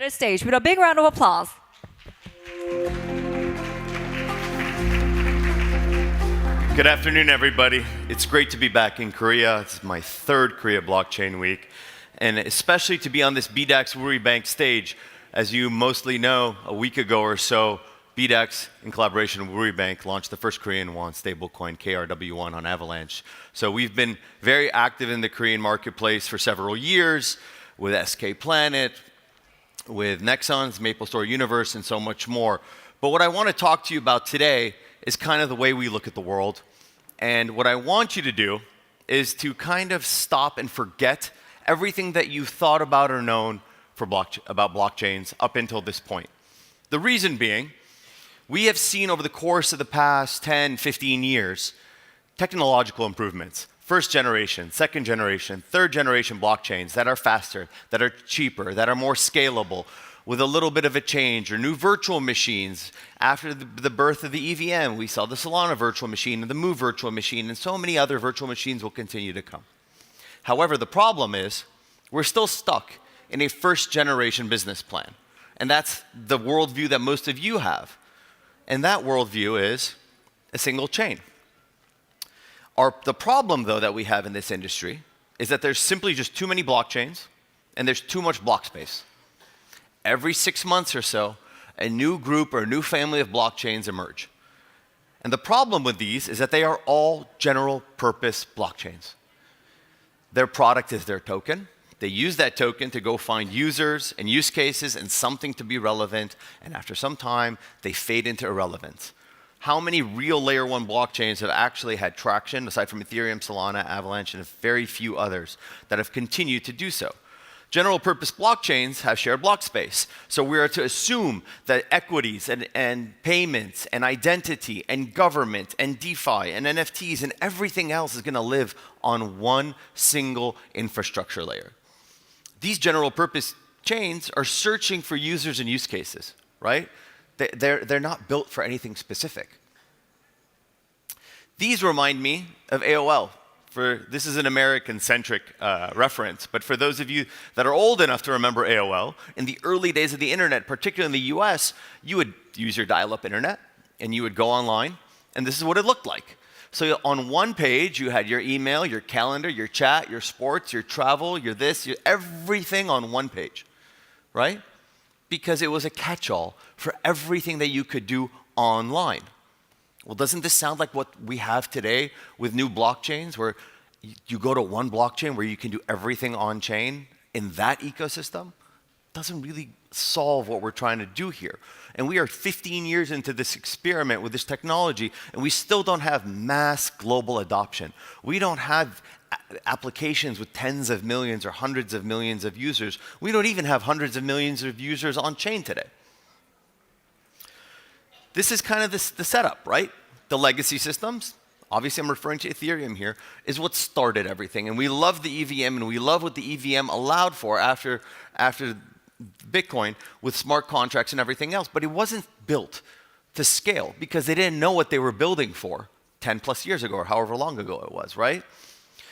to the stage with a big round of applause. Good afternoon, everybody. It's great to be back in Korea. It's my third Korea Blockchain Week, and especially to be on this BDAX Woori Bank stage. As you mostly know, a week ago or so, BDAX, in collaboration with Woori Bank, launched the first Korean won stablecoin, KRW1, on Avalanche. So we've been very active in the Korean marketplace for several years with SK Planet, with Nexon's Maple Store Universe, and so much more. But what I want to talk to you about today is kind of the way we look at the world. And what I want you to do is to kind of stop and forget everything that you've thought about or known about blockchains up until this point. The reason being, we have seen over the course of the past 10, 15 years, technological improvements. First generation, second generation, third generation blockchains that are faster, that are cheaper, that are more scalable, with a little bit of a change, or new virtual machines. After the birth of the EVM, we saw the Solana virtual machine and the Move virtual machine, and so many other virtual machines will continue to come. However, the problem is we're still stuck in a first generation business plan. And that's the worldview that most of you have. And that worldview is a single chain. The problem, though, that we have in this industry is that there's simply just too many blockchains and there's too much block space. Every 6 months or so, a new group or a new family of blockchains emerge. And the problem with these is that they are all general purpose blockchains. Their product is their token. They use that token to go find users and use cases and something to be relevant, and after some time, they fade into irrelevance. How many real layer 1 blockchains have actually had traction, aside from Ethereum, Solana, Avalanche, and very few others that have continued to do so? General purpose blockchains have shared block space. So we are to assume that equities and payments and identity and government and DeFi and NFTs and everything else is going to live on one single infrastructure layer. These general purpose chains are searching for users and use cases, right? They're not built for anything specific. These remind me of AOL. This is an American-centric reference, but for those of you that are old enough to remember AOL, in the early days of the internet, particularly in the US, you would use your dial-up internet, and you would go online, and this is what it looked like. So on one page, you had your email, your calendar, your chat, your sports, your travel, your this, everything on one page, right? Because it was a catch-all for everything that you could do online. Well, doesn't this sound like what we have today with new blockchains, where you go to one blockchain where you can do everything on-chain in that ecosystem? Doesn't really solve what we're trying to do here. And we are 15 years into this experiment with this technology, and we still don't have mass global adoption. We don't have applications with tens of millions or hundreds of millions of users. We don't even have hundreds of millions of users on-chain today. This is kind of the setup, right? The legacy systems, obviously I'm referring to Ethereum here, is what started everything. And we love the EVM, and we love what the EVM allowed for after Bitcoin with smart contracts and everything else. But it wasn't built to scale because they didn't know what they were building for 10 plus years ago, or however long ago it was, right?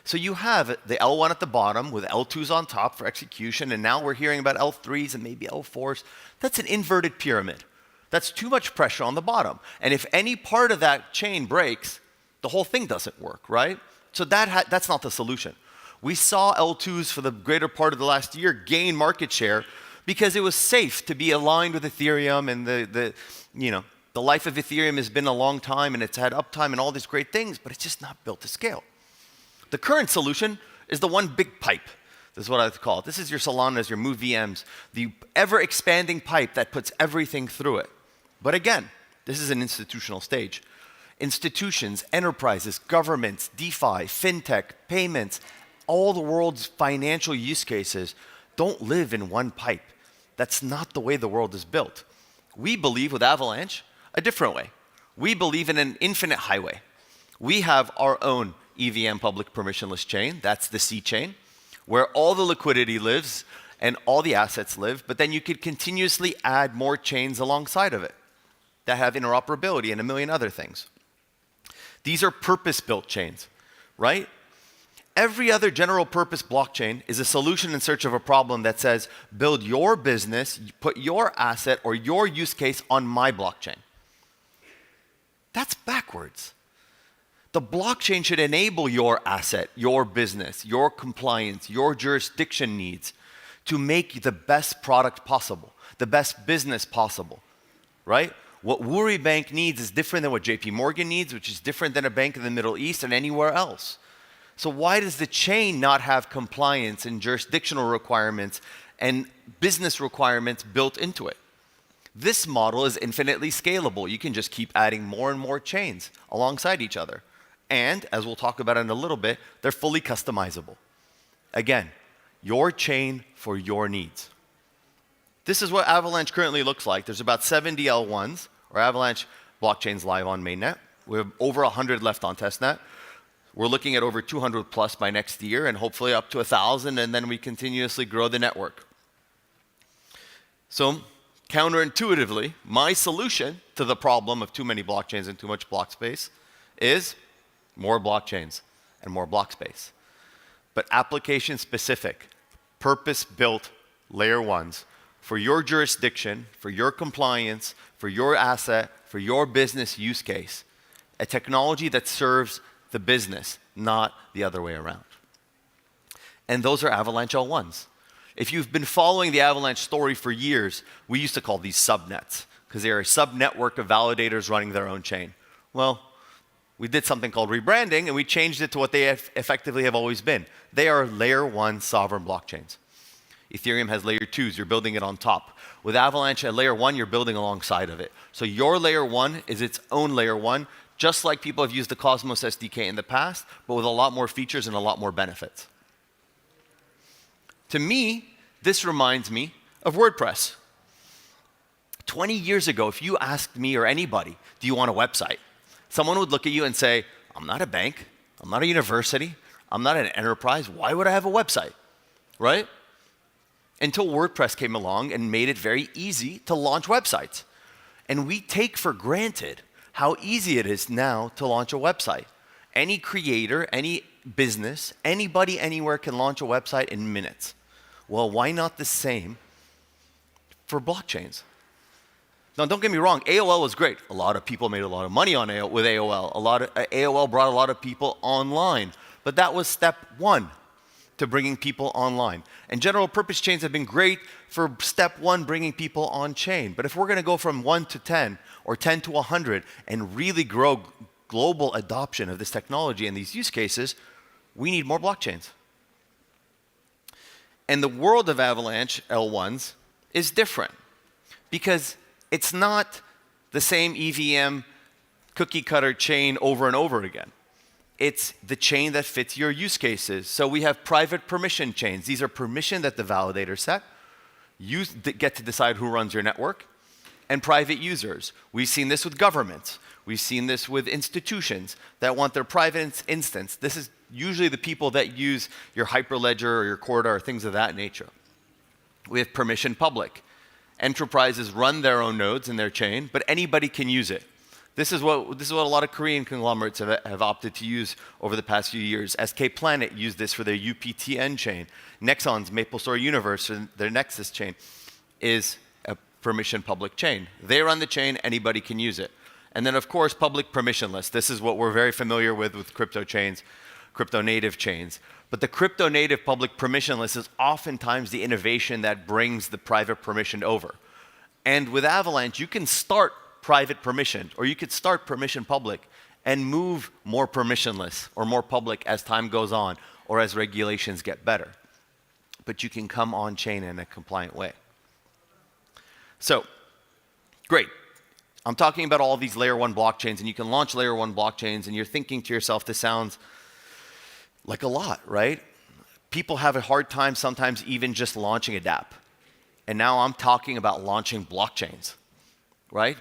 So you have the L1 at the bottom with L2s on top for execution, and now we're hearing about L3s and maybe L4s. That's an inverted pyramid. That's too much pressure on the bottom. And if any part of that chain breaks, the whole thing doesn't work, right? So that's not the solution. We saw L2s for the greater part of the last year gain market share because it was safe to be aligned with Ethereum, and the life of Ethereum has been a long time, and it's had uptime and all these great things, but it's just not built to scale. The current solution is the one big pipe. This is what I call it. This is your Solanas, your Move VMs, the ever-expanding pipe that puts everything through it. But again, this is an institutional stage. Institutions, enterprises, governments, DeFi, fintech, payments, all the world's financial use cases don't live in one pipe. That's not the way the world is built. We believe with Avalanche a different way. We believe in an infinite highway. We have our own EVM public permissionless chain, that's the C chain, where all the liquidity lives and all the assets live, but then you could continuously add more chains alongside of it that have interoperability and a million other things. These are purpose-built chains, right? Every other general purpose blockchain is a solution in search of a problem that says, build your business, put your asset or your use case on my blockchain. That's backwards. The blockchain should enable your asset, your business, your compliance, your jurisdiction needs to make the best product possible, the best business possible, right? What Woori Bank needs is different than what JP Morgan needs, which is different than a bank in the Middle East and anywhere else. So why does the chain not have compliance and jurisdictional requirements and business requirements built into it? This model is infinitely scalable. You can just keep adding more and more chains alongside each other. And, as we'll talk about in a little bit, they're fully customizable. Again, your chain for your needs. This is what Avalanche currently looks like. There's about 70 L1s, or Avalanche blockchains live on mainnet. We have over 100 left on testnet. We're looking at over 200 plus by next year, and hopefully up to 1,000, and then we continuously grow the network. So, counterintuitively, my solution to the problem of too many blockchains and too much block space is more blockchains and more block space. But application-specific, purpose-built layer ones for your jurisdiction, for your compliance, for your asset, for your business use case. A technology that serves the business, not the other way around. And those are Avalanche L1s. If you've been following the Avalanche story for years, we used to call these subnets because they are a sub-network of validators running their own chain. Well, we did something called rebranding, and we changed it to what they effectively have always been. They are layer 1 sovereign blockchains. Ethereum has layer 2s, you're building it on top. With Avalanche at layer 1, you're building alongside of it. So your layer 1 is its own layer 1, just like people have used the Cosmos SDK in the past, but with a lot more features and a lot more benefits. To me, this reminds me of WordPress. 20 years ago, if you asked me or anybody, do you want a website? Someone would look at you and say, I'm not a bank, I'm not a university, I'm not an enterprise, why would I have a website, right? Until WordPress came along and made it very easy to launch websites. And we take for granted how easy it is now to launch a website. Any creator, any business, anybody anywhere can launch a website in minutes. Well, why not the same for blockchains? Now, don't get me wrong, AOL was great. A lot of people made a lot of money on with AOL. AOL brought a lot of people online. But that was step 1 to bringing people online. And general purpose chains have been great for step 1, bringing people on chain. But if we're going to go from 1 to 10 or 10 to 100 and really grow global adoption of this technology and these use cases, we need more blockchains. And the world of Avalanche L1s is different because it's not the same EVM cookie cutter chain over and over again. It's the chain that fits your use cases. So we have private permission chains. These are permission that the validator set. You get to decide who runs your network. And private users. We've seen this with governments. We've seen this with institutions that want their private instance. This is usually the people that use your Hyperledger or your Corda or things of that nature. We have permission public. Enterprises run their own nodes in their chain, but anybody can use it. This is what a lot of Korean conglomerates have opted to use over the past few years. SK Planet used this for their UPTN chain. Nexon's MapleStory Universe, their Nexus chain, is a permission public chain. They run the chain, anybody can use it. And then, of course, public permissionless. This is what we're very familiar with crypto chains, crypto native chains. But the crypto native public permissionless is oftentimes the innovation that brings the private permission over. And with Avalanche, you can start private permissioned, or you could start permission public and move more permissionless or more public as time goes on or as regulations get better. But you can come on chain in a compliant way. So, great. I'm talking about all these layer 1 blockchains, and you can launch layer 1 blockchains, and you're thinking to yourself, this sounds like a lot, right? People have a hard time sometimes even just launching a dApp. And now I'm talking about launching blockchains, right?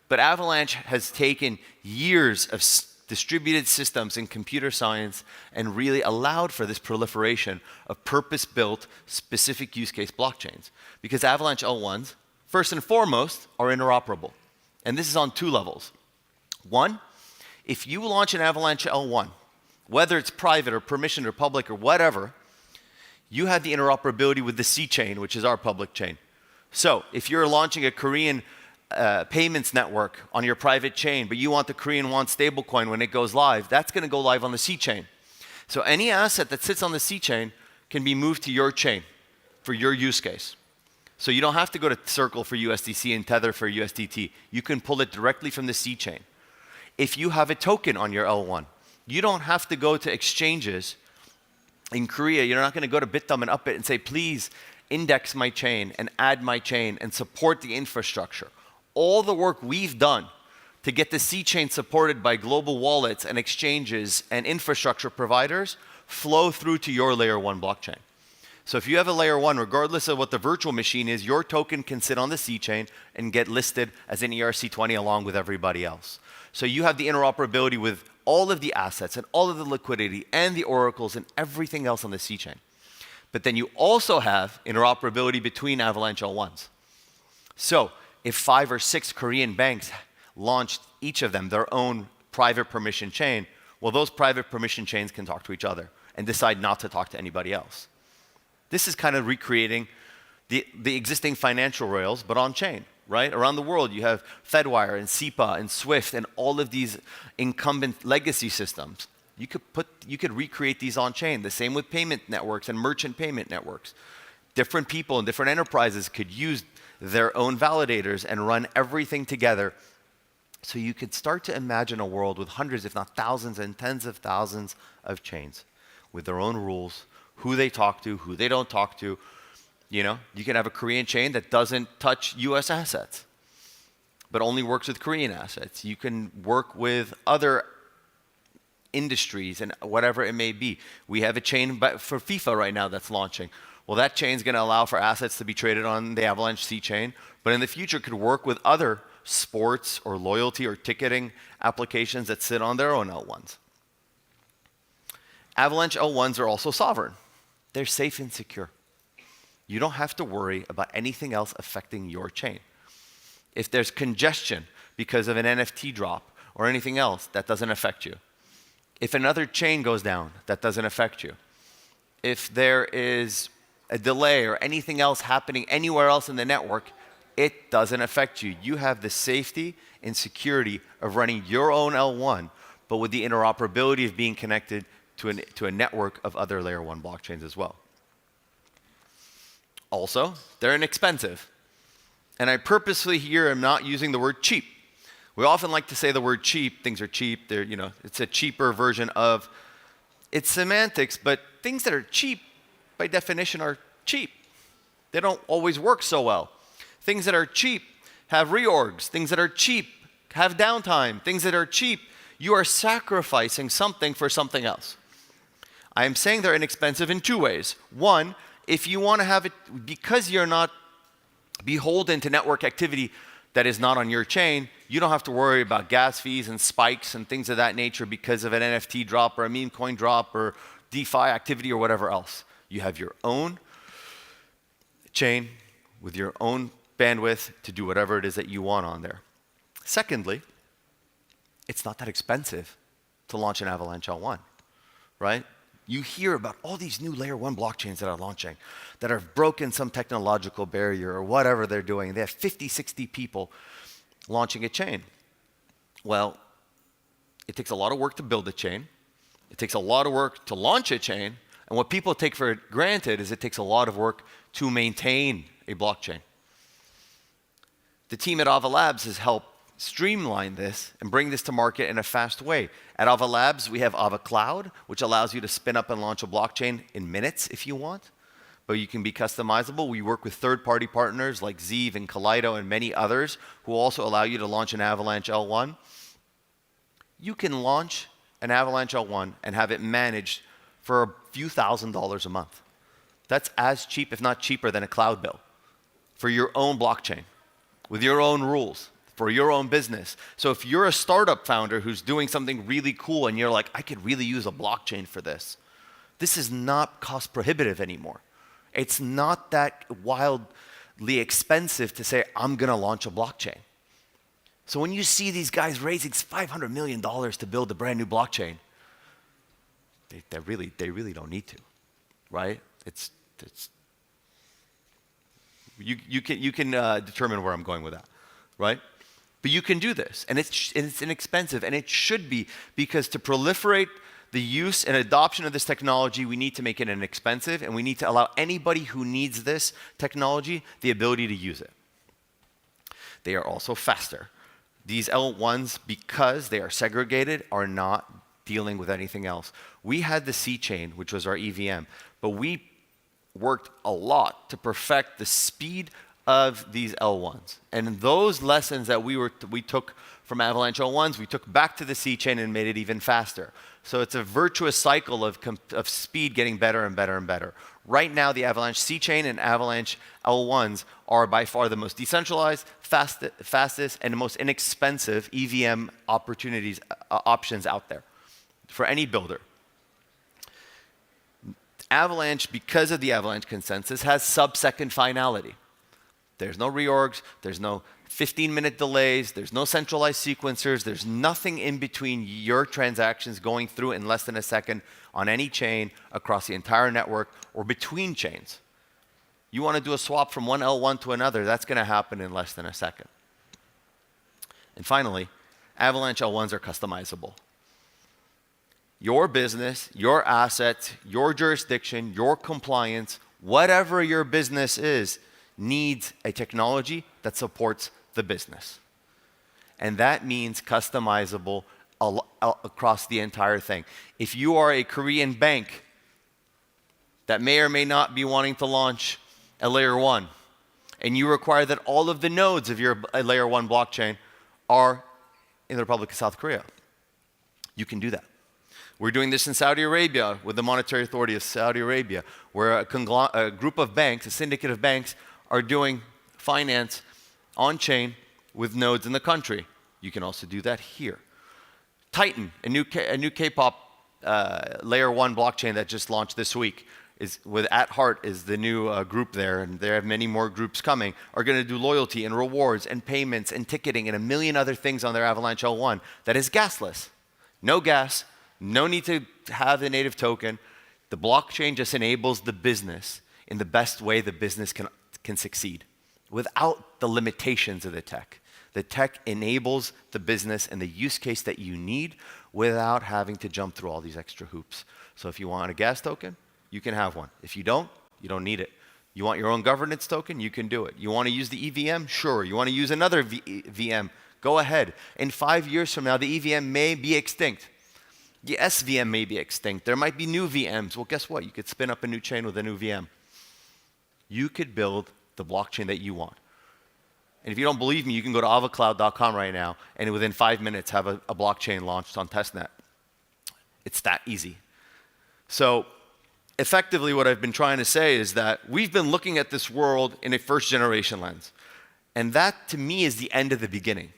But Avalanche has taken years of distributed systems in computer science and really allowed for this proliferation of purpose-built, specific use case blockchains. Because Avalanche L1s, first and foremost, are interoperable. And this is on 2 levels. 1, if you launch an Avalanche L1 whether it's private or permissioned or public or whatever, you have the interoperability with the C chain, which is our public chain. So if you're launching a Korean payments network on your private chain, but you want the Korean won stablecoin when it goes live, that's going to go live on the C chain. So any asset that sits on the C chain can be moved to your chain for your use case. So you don't have to go to Circle for USDC and Tether for USDT. You can pull it directly from the C chain. If you have a token on your L1, you don't have to go to exchanges. In Korea, you're not going to go to BitDumb and Upbit and say, please index my chain and add my chain and support the infrastructure. All the work we've done to get the C chain supported by global wallets and exchanges and infrastructure providers flow through to your layer 1 blockchain. So if you have a layer 1, regardless of what the virtual machine is, your token can sit on the C chain and get listed as an ERC20 along with everybody else. So you have the interoperability with all of the assets and all of the liquidity and the oracles and everything else on the C chain. But then you also have interoperability between Avalanche L1s. So if 5 or 6 Korean banks launched each of them their own private permission chain, well, those private permission chains can talk to each other and decide not to talk to anybody else. This is kind of recreating the existing financial rails, but on chain, right? Around the world, you have Fedwire and SEPA and SWIFT and all of these incumbent legacy systems. You could recreate these on chain. The same with payment networks and merchant payment networks. Different people and different enterprises could use their own validators and run everything together. So you could start to imagine a world with hundreds, if not thousands and tens of thousands of chains with their own rules, who they talk to, who they don't talk to. You know, you can have a Korean chain that doesn't touch US assets, but only works with Korean assets. You can work with other industries and whatever it may be. We have a chain for FIFA right now that's launching. Well, that chain is going to allow for assets to be traded on the Avalanche C chain, but in the future could work with other sports or loyalty or ticketing applications that sit on their own L1s. Avalanche L1s are also sovereign. They're safe and secure. You don't have to worry about anything else affecting your chain. If there's congestion because of an NFT drop or anything else, that doesn't affect you. If another chain goes down, that doesn't affect you. If there is a delay or anything else happening anywhere else in the network, it doesn't affect you. You have the safety and security of running your own L1, but with the interoperability of being connected to a network of other layer 1 blockchains as well. Also, they're inexpensive. And I purposely here am not using the word cheap. We often like to say the word cheap. Things are cheap. They're, you know, it's a cheaper version of it's semantics, but things that are cheap by definition are cheap. They don't always work so well. Things that are cheap have reorgs. Things that are cheap have downtime. Things that are cheap, you are sacrificing something for something else. I am saying they're inexpensive in 2 ways. One, if you want to have it, because you're not beholden to network activity that is not on your chain, you don't have to worry about gas fees and spikes and things of that nature because of an NFT drop or a meme coin drop or DeFi activity or whatever else. You have your own chain with your own bandwidth to do whatever it is that you want on there. Secondly, it's not that expensive to launch an Avalanche L1, right? You hear about all these new layer 1 blockchains that are launching, that have broken some technological barrier or whatever they're doing. They have 50, 60 people launching a chain. Well, it takes a lot of work to build a chain. It takes a lot of work to launch a chain. And what people take for granted is it takes a lot of work to maintain a blockchain. The team at Ava Labs has helped streamline this and bring this to market in a fast way. At Ava Labs, we have Ava Cloud, which allows you to spin up and launch a blockchain in minutes if you want, but you can be customizable. We work with third-party partners like Zeev and Kaleido and many others who also allow you to launch an Avalanche L1. You can launch an Avalanche L1 and have it managed for a few $1,000s a month. That's as cheap, if not cheaper, than a cloud bill for your own blockchain, with your own rules, for your own business. So if you're a startup founder who's doing something really cool and you're like, I could really use a blockchain for this, this is not cost prohibitive anymore. It's not that wildly expensive to say, I'm going to launch a blockchain. So when you see these guys raising $500 million to build a brand new blockchain, They really don't need to, right? You can determine where I'm going with that, right? But you can do this, and it's inexpensive, and it should be, because to proliferate the use and adoption of this technology, we need to make it inexpensive, and we need to allow anybody who needs this technology the ability to use it. They are also faster. These L1s, because they are segregated, are not dealing with anything else. We had the C chain, which was our EVM, but we worked a lot to perfect the speed of these L1s. And those lessons that we took from Avalanche L1s, we took back to the C chain and made it even faster. So it's a virtuous cycle of speed getting better and better and better. Right now, the Avalanche C chain and Avalanche L1s are by far the most decentralized, fastest, and the most inexpensive EVM options out there for any builder. Avalanche, because of the Avalanche consensus, has sub-second finality. There's no reorgs, there's no 15-minute delays, there's no centralized sequencers, there's nothing in between your transactions going through in less than a second on any chain across the entire network or between chains. You want to do a swap from one L1 to another, that's going to happen in less than a second. And finally, Avalanche L1s are customizable. Your business, your assets, your jurisdiction, your compliance, whatever your business is, needs a technology that supports the business. And that means customizable across the entire thing. If you are a Korean bank that may or may not be wanting to launch a layer 1, and you require that all of the nodes of your layer 1 blockchain are in the Republic of South Korea, you can do that. We're doing this in Saudi Arabia with the Monetary Authority of Saudi Arabia, where a group of banks, a syndicate of banks, are doing finance on-chain with nodes in the country. You can also do that here. Titan, a new K-pop layer 1 blockchain that just launched this week, is with At Heart is the new group there, and they have many more groups coming, are going to do loyalty and rewards and payments and ticketing and a million other things on their Avalanche L1 that is gasless. No gas, no need to have the native token. The blockchain just enables the business in the best way the business can succeed without the limitations of the tech. The tech enables the business and the use case that you need without having to jump through all these extra hoops. So if you want a gas token, you can have one. If you don't need it. You want your own governance token, you can do it. You want to use the EVM? Sure. You want to use another VM? Go ahead. In 5 years from now, the EVM may be extinct. The SVM may be extinct. There might be new VMs. Well, guess what? You could spin up a new chain with a new VM. You could build the blockchain that you want. And if you don't believe me, you can go to avacloud.com right now and within 5 minutes have a blockchain launched on testnet. It's that easy. So effectively what I've been trying to say is that we've been looking at this world in a first generation lens. And that to me is the end of the beginning.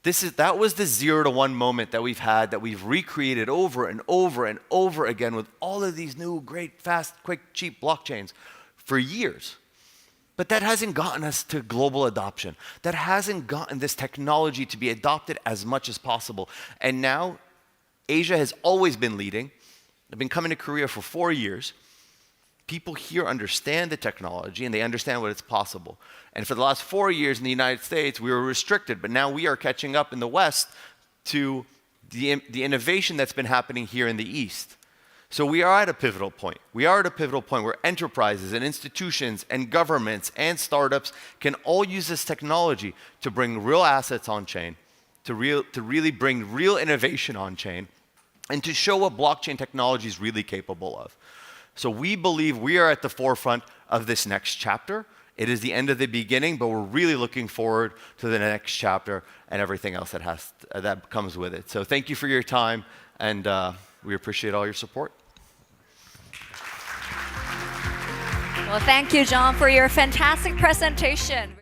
That was the 0 to 1 moment that we've had, that we've recreated over and over and over again with all of these new, great, fast, quick, cheap blockchains for years. But that hasn't gotten us to global adoption. That hasn't gotten this technology to be adopted as much as possible. And now, Asia has always been leading. I've been coming to Korea for 4 years. People here understand the technology and they understand what it's possible. And for the last 4 years in the United States, we were restricted, but now we are catching up in the West to the innovation that's been happening here in the East. So we are at a pivotal point. We are at a pivotal point where enterprises and institutions and governments and startups can all use this technology to bring real assets on-chain, to really bring real innovation on-chain, and to show what blockchain technology is really capable of. So we believe we are at the forefront of this next chapter. It is the end of the beginning, but we're really looking forward to the next chapter and everything else that comes with it. So thank you for your time, and we appreciate all your support. Well, thank you, John, for your fantastic presentation.